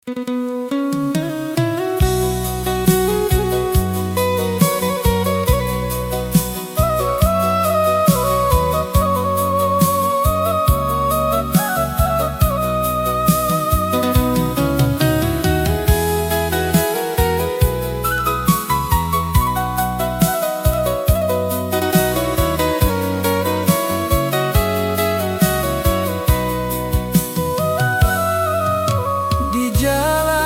Di jalan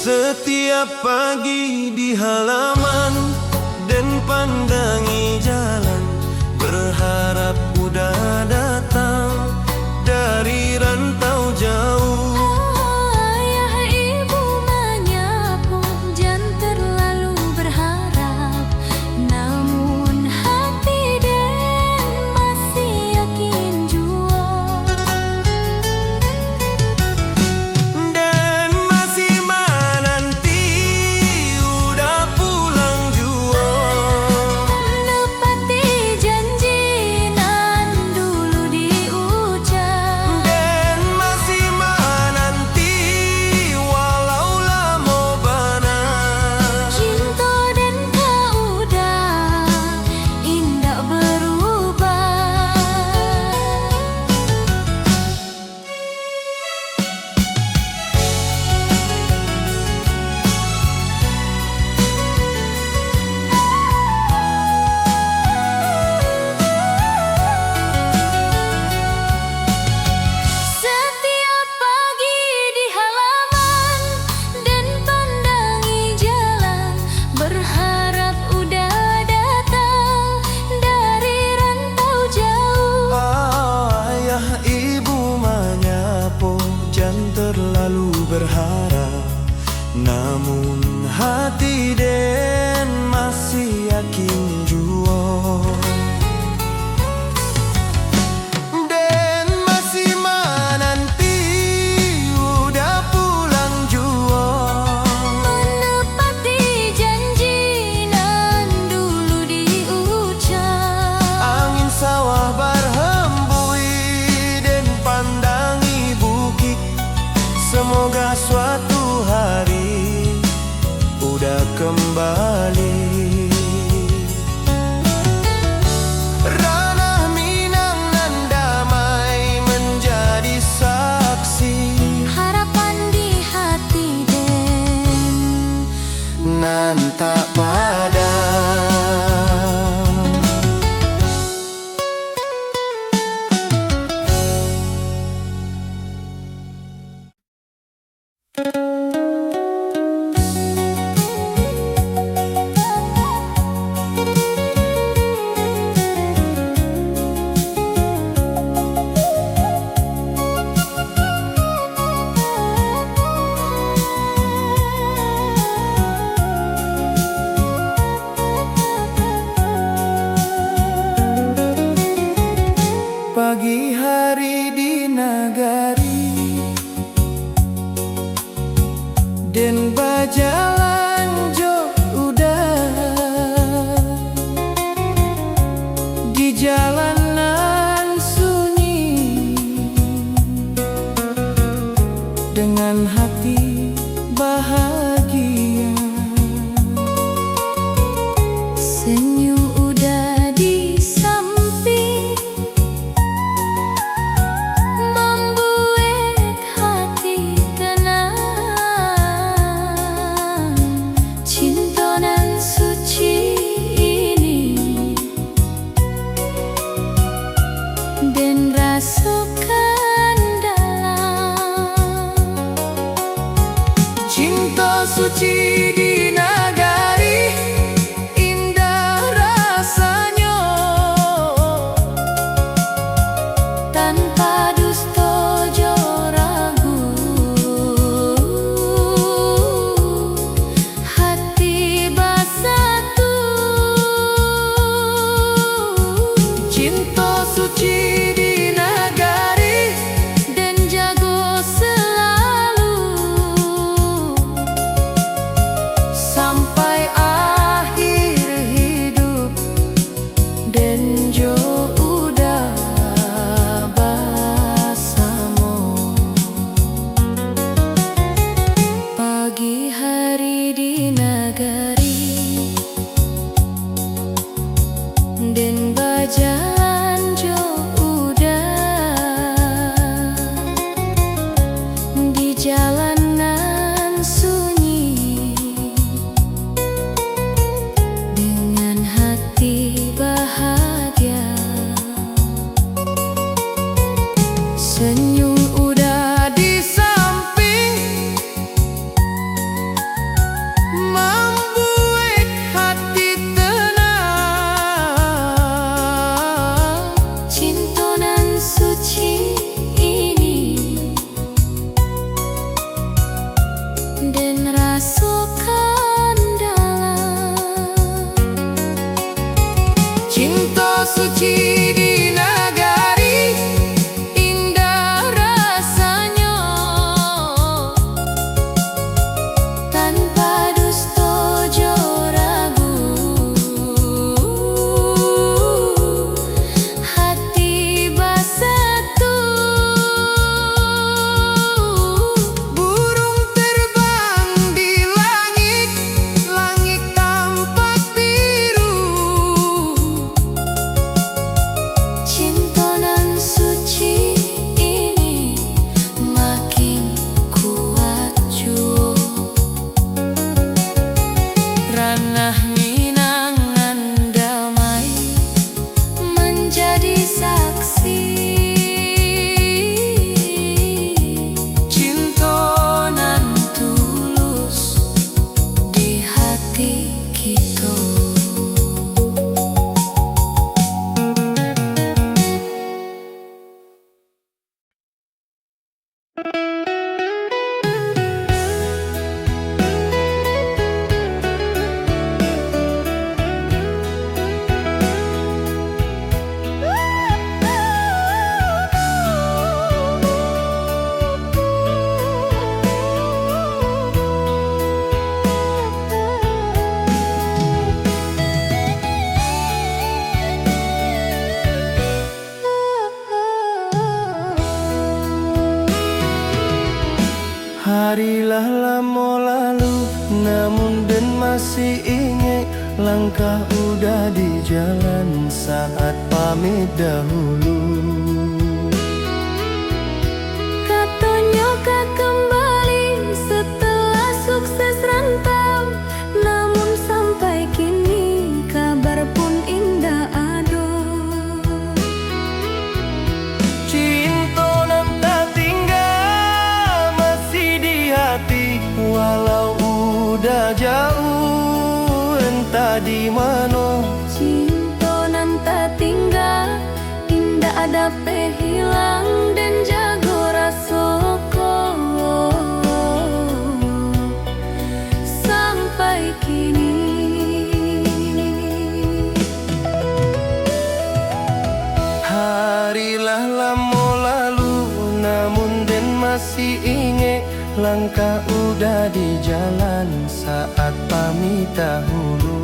Setiap pagi di halaman dan pandangi jalan, berharap udah datang dari rantau jauh. Ayah ibu menyapu, jangan terlalu berharap, namun hati Den masih yakin jua. Dan masih menanti udah pulang jua. Menepati janji nan dulu diucap. Dan masih menanti walau lama bana. Cinta dan kau udah indah berubah. Setiap pagi di halaman dan pandangi jalan, berharap udah datang dari rantau jauh. Ayah ibu menyapu, jangan terlalu berharap, namun hati Den masih yakin jua. Den masih menanti udah pulang jua. Menepati janji nan dulu diucap. Angin sawah berhembus dan pandangi bukit, semoga suatu hari udah kembali. Ranah Minang nan damai menjadi saksi, Harapan di hati Den nan tak padam. Pagi hari di nagari dan bajalan jo udah di jalanan sunyi, dengan hati bahagia. senyum udah di samping, membuat hati tenang. Cinta nan suci ini dan rasakan dalam. Cinta suci di nagari, indah rasanya, tanpa dusta jo ragu. Hati bersatu, cinta suci di nagari, dan jago selalu sampai akhir hidup. Dan jo udah bersama. pagi hari di nagari dan berjalan jo udah di jalanan sunyi, dengan hati bahagia. Senyum udah di samping, rasakan dalam. Cinta suci di nagari, indah rasanya, Tanpa dusta jo ragu, hati bersatu. burung terbang di langit, langit tampak biru. Cinta nan suci ini makin kuat jua. Ranah minangan damai Menjadi saksi cinta nan tulus di hati kita. Harilah lama lalu, namun dan masih ingat langkah udah di jalan saat pamit dahulu. Katanya kau kembali setelah sukses rantau, namun sampai kini kabar pun indah ada. Cinta nan tak tinggal masih di hati, walau udah jauh entah di mana. Cinta nan tak tinggal, indah ada hilang dan jago rasaku sampai kini. Harilah lama lalu, namun dan masih ingat langkah udah di jalan saat pamit dahulu.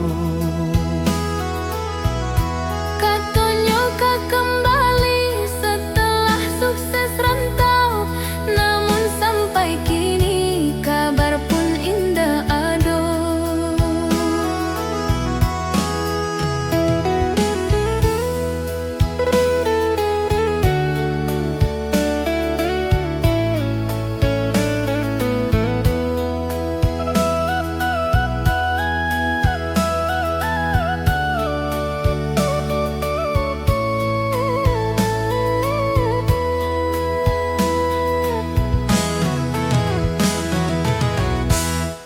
Katanya kau kembali setelah sukses rantau, namun sampai kini kabar pun indah ada.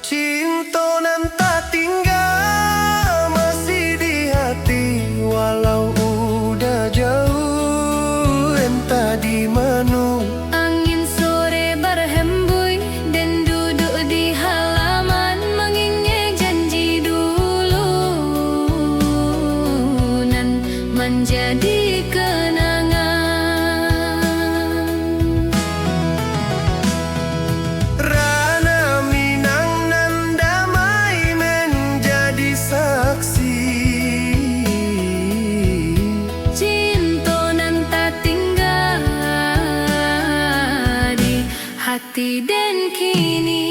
Cinta nan tak tinggal masih di hati, walau udah jauh entah di mana. Angin sore berhembus dan duduk di halaman mengingat janji dulu nan menjadi kenangan. Rana Minang nan damai menjadi saksi Cinta nan tak tinggal di hati dan kini.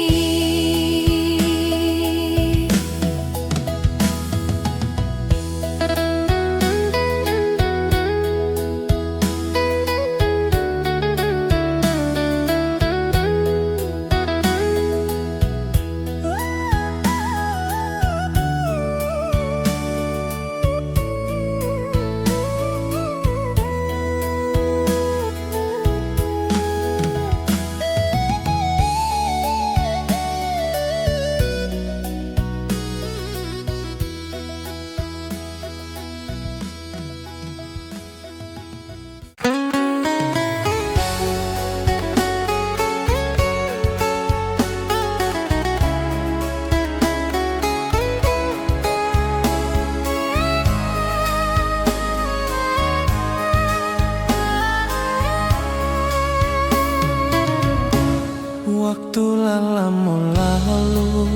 Waktu lama lalu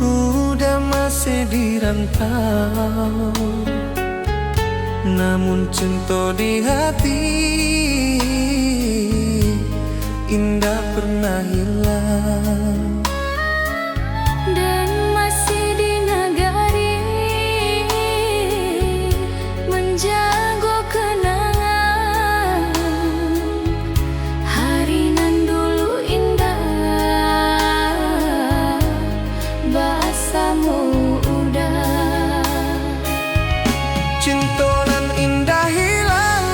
udah masih di rantau, namun cinta di hati indah pernah hilang. Dan masih di nagari menjaga kenangan. Hari nan dulu indah, bahasamu udah. Cinta nan indah hilang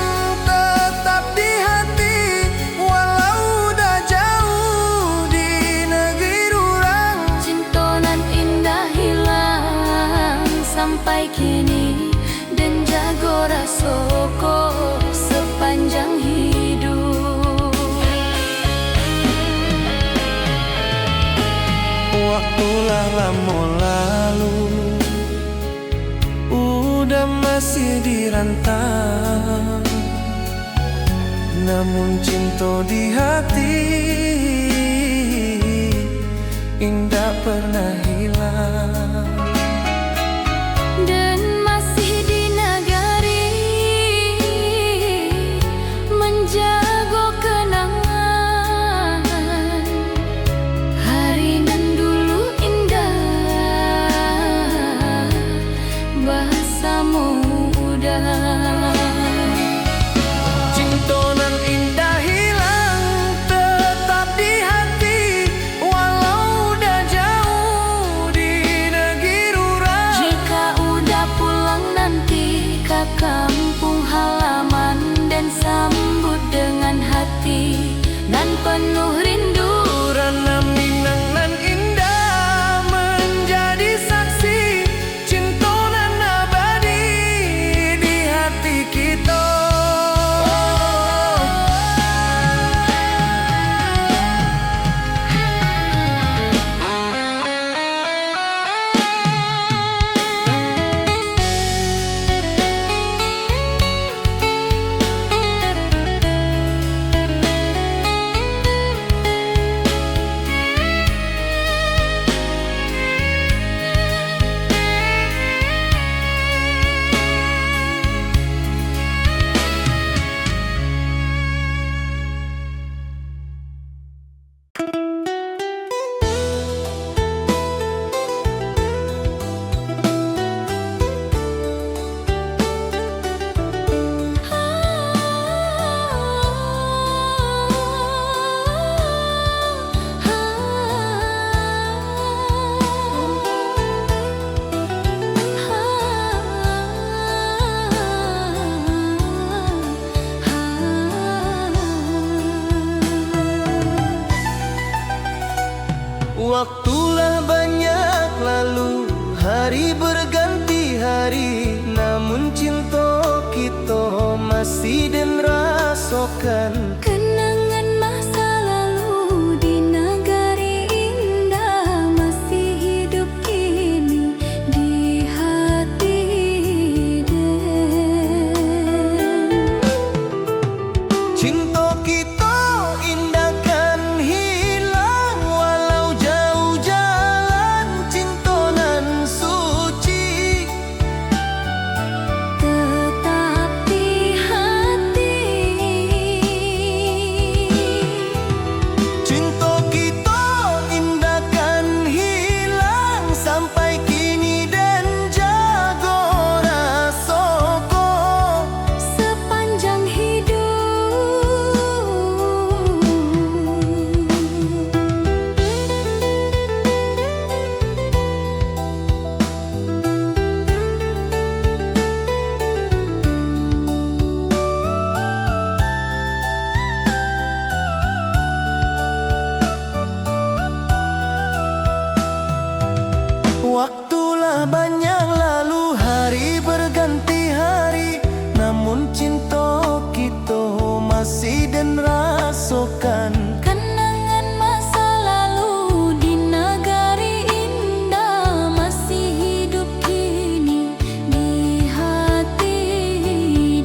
tetap di hati, walau udah jauh di negeri rurang. Cinta nan indah hilang sampai kini, dan jago rasoko sepanjang hidup. Waktulah lama lalu udah masih di rantau, namun cinta di hati indah pernah hilang. Dan masih di nagari menjaga kenangan. Hari nan dulu indah, bahasamu udah. Cinta nan indah hilang tetap di hati, walau udah jauh di negeri rurang. Jika udah pulang nanti ke kampung halaman, dan sambut dengan hati nan penuh rindu. Rana Minang nan indah menjadi saksi, cinta nan abadi di hati kita. Waktulah banyak lalu, hari berganti hari, namun cinta kita masih den rasakan. Kenangan masa lalu di nagari indah masih hidup kini di hati den. Cinta kita indah kan hilang, walau jauh jalan, cinta nan suci Tetap di hati. Cinta kita indah kan hilang sampai kini, dan jago rasoko Sepanjang hidup. Waktulah banyak lalu, hari berganti hari, namun cinta kita masih den rasakan. Kenangan masa lalu di nagari indah masih hidup kini di hati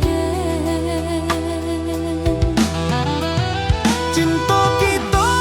den. Cinta kita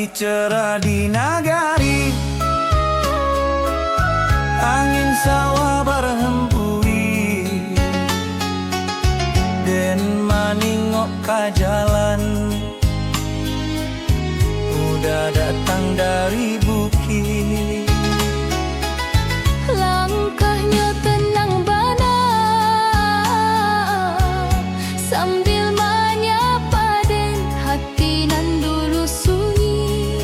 Pagi cerah di nagari, angin sawah berhembui, den maningok ka jalan, udah datang dari bukit. Langkahnya tenang bana sambil menyapa den hati nan dulu sunyi.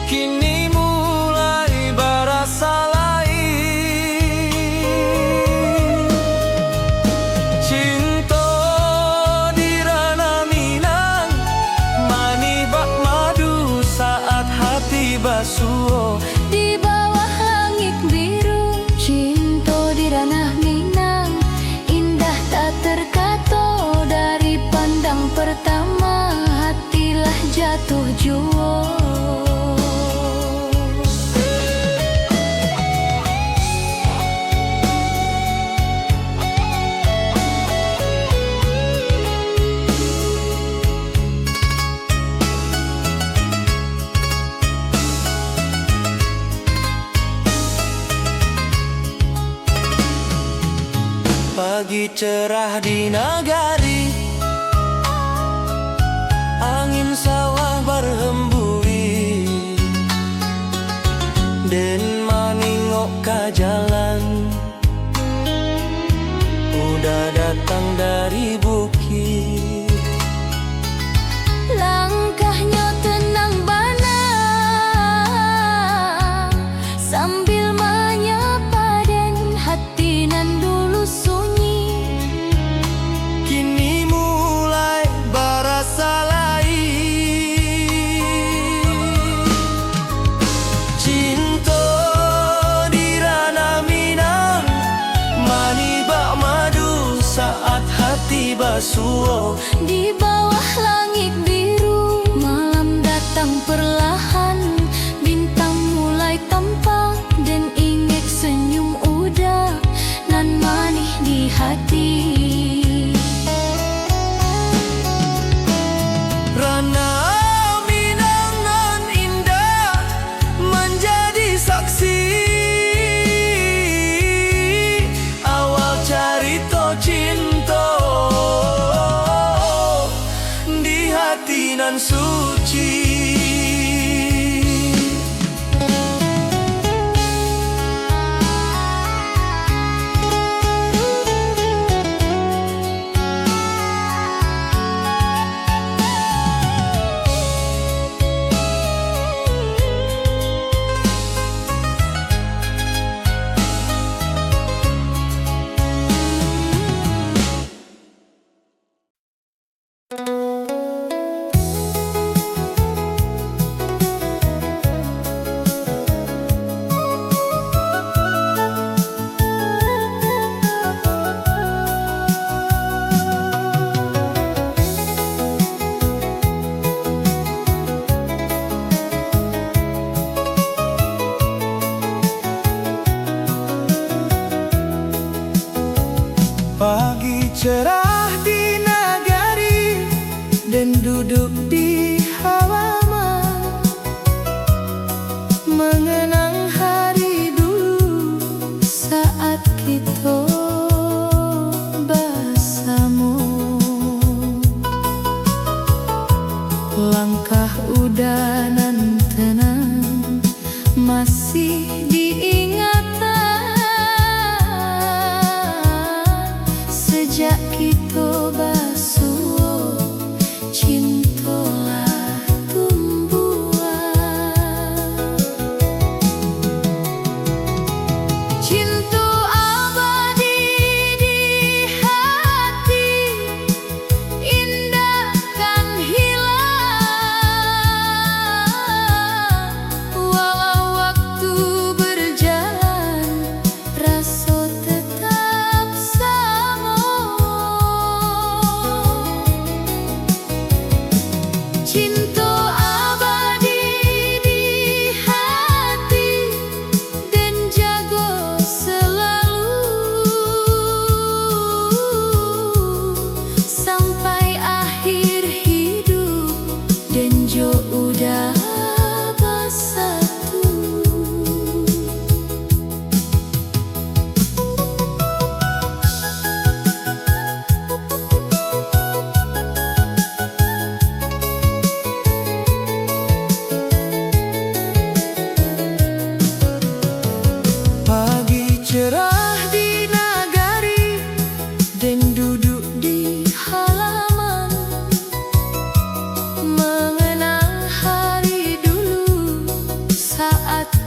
Kini mulai berasa lain. Cinta di ranah Minang, mani bak madu saat hati basuh. Di bawah langit biru, cinta di ranah Minang, indah tak terkato. Dari pandang pertama, hatilah jatuh jua. Pagi cerah di nagari, angin sawah berhembui, den maningok ka jalan, udah datang dari bukit. Langkahnya tenang bana sambil menyapa den hati nan dulu sunyi. Kini mulai berasa lain. Cinta di ranah Minang, mani bak madu saat hati basuh. Di bawah langit biru, malam datang perlahan, bintang mulai tampak dan ingek senyum udah nan manih di hati. Ranah Minang nan indah menjadi saksi awal carita cinta di hati nan suci. Pagi cerah di nagari, dan duduk di halaman, mengenang hari dulu Saat kita bersama, langkah udah nan tenang masih diingatan. Sejak kita basuh, cintalah tumbuhan. Cinta abadi di hati, indah kan hilang walau waktu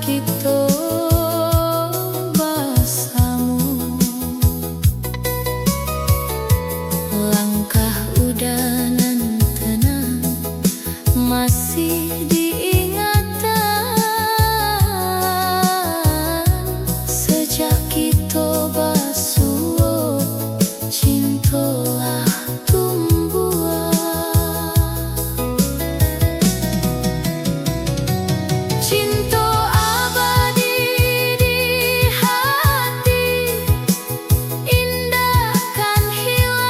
kita bersama. Langkah udah nan tenang masih diingatan. Sejak kita basuh cintalah tumbuh. Cinta abadi di hati, indah kan hilang.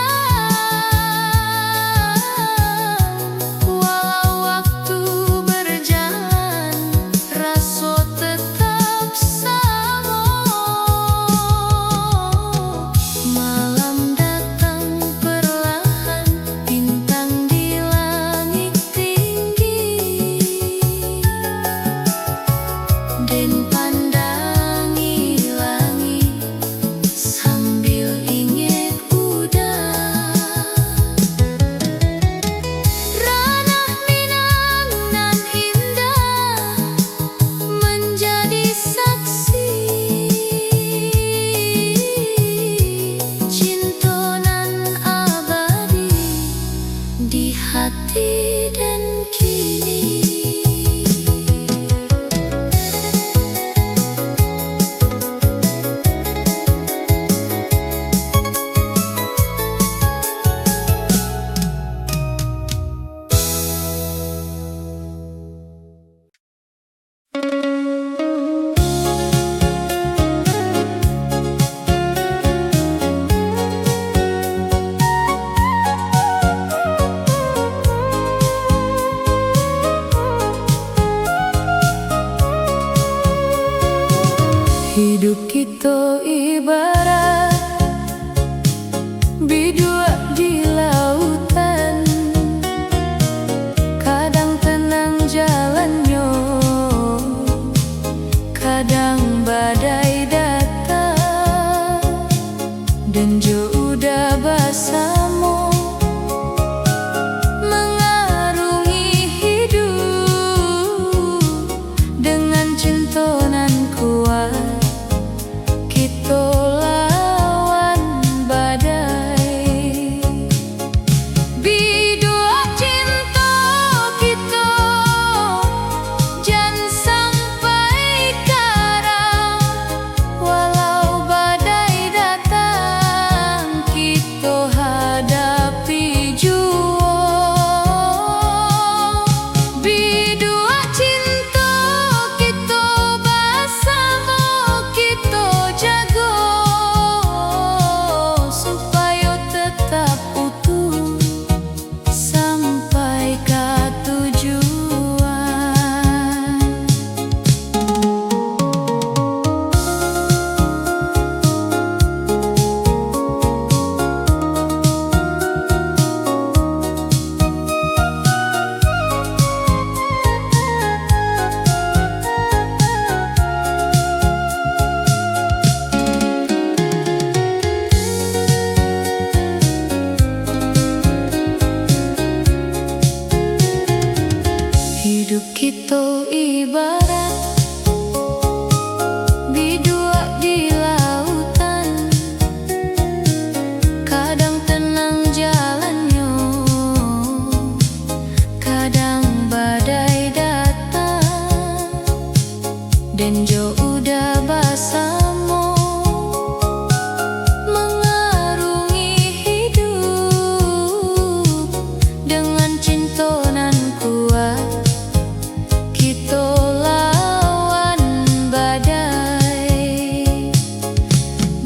Walau waktu berjalan, rasa tetap sama. Malam datang perlahan, bintang di langit tinggi, dan pandangi langit sambil ingat udah. Ranah Minang nan indah menjadi saksi, cinta nan abadi di hati dan kini. Hidup kita ibarat bidua di lautan, kadang tenang jalannya, kadang badai datang, dan jo udah bersama mengarungi hidup dengan cinta nan kuat. Kita lawan badai, bidua cinta kita jangan sampai karam. Walau badai datang, kita hadapi jua. Bidua cinta kita bersama, kita jago supaya tetap utuh sampai ke tujuan. Hidup kita ibarat bidua di lautan, kadang tenang jalannya, kadang badai datang, dan jo udah bersama mengarungi hidup dengan cinta nan kuat. Kita lawan badai,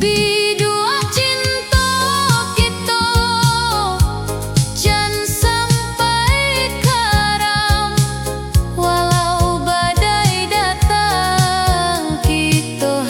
bidua cinta kita jangan sampai karam. Walau badai datang, kita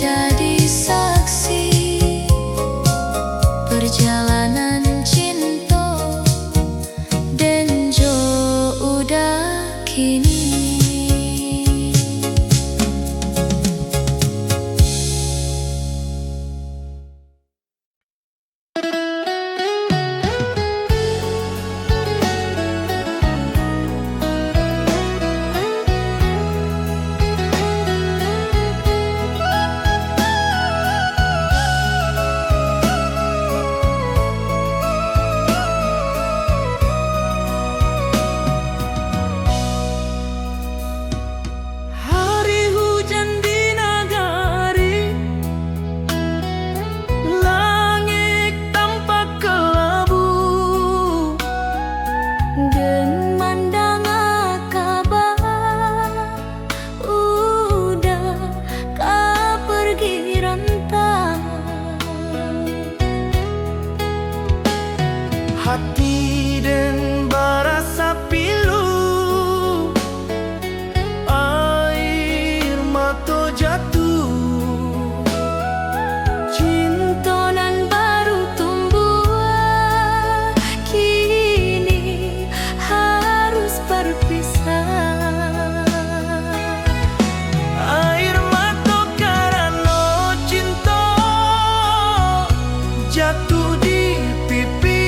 menjadi saksi perjalanan cinta dan jo udah kini. Hari hujan di nagari, langit tampak kelabu, Dan mandang kabar udah kau pergi rantau. hati dan barasa pilu, air mata jatuh. Cinta nan baru tumbuh kini harus berpisah. Air mata karena cinta jatuh di pipi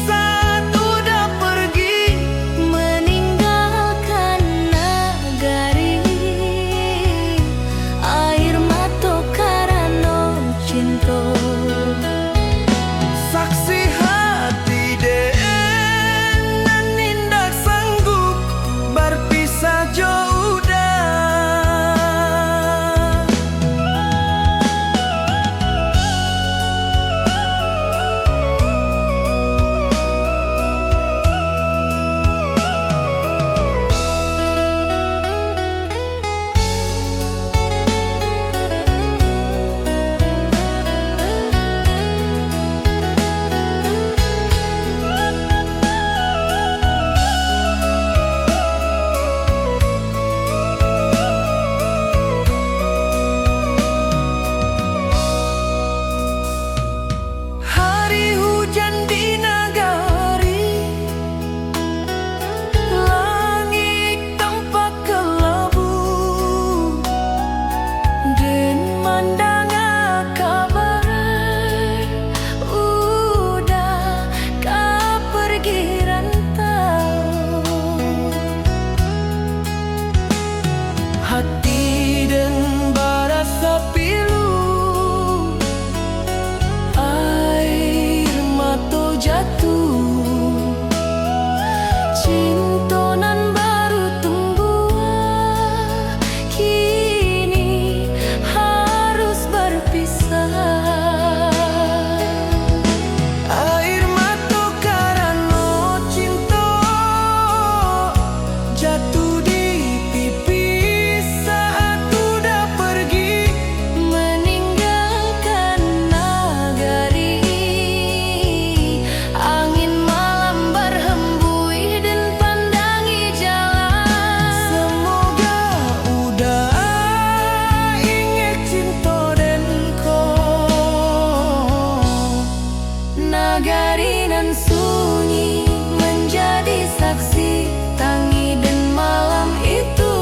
saat udah pergi. Meninggalkan nagari, air mata karena cinta. Saksi hati dan nindak sanggup berpisah jauh dah. Hari hujan di nagari, langit tampak kelabu, Dan mandang kabar udah kau pergi rantau. hati dan barasa pilu, air mata jatuh. Cinta nan baru tumbuh kini harus berpisah. Air mata karena cinta jatuh di pipi saat udah pergi. Meninggalkan nagari, angin malam berhembus dan pandangi jalan. Semoga udah ingat cinta dan kau. Nagari nan sunyi menjadi saksi tangi dan malam itu.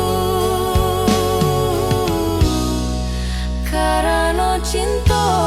Karena cinta